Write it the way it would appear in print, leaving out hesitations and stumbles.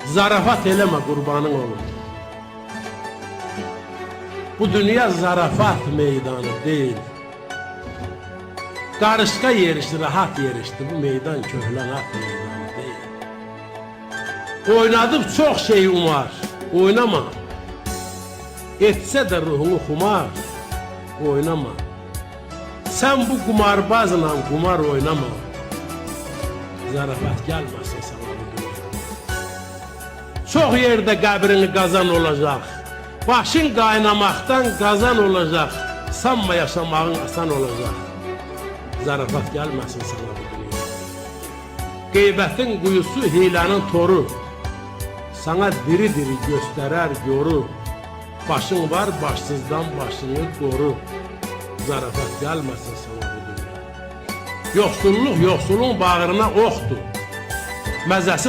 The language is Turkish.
Zarafat eleme kurbanın olur. Bu dünya zarafat meydanı değil. Karışka yerişti, rahat yerişti. Bu meydan köhlenat meydanı değil. Oynadıp çok şey umar. Oynama. Etse de ruhunu kumar. Oynama. Sen bu kumarbazla kumar oynama. Zarafat gelmesin sana bu dünya. Çok yerde kabrini kazan olacak. Başın kaynamaktan kazan olacak. Sanma yaşamağın asan olacak. Zarafat gelmesin sana bu dünya. Gıybetin kuyusu hilenin toru. Sana diri diri gösterer yoru. Başın var başsızdan başını koru. Zarafat gelmesin sana bu dünya. Yoksulluk yoksulun bağrına oktu. Məzəsi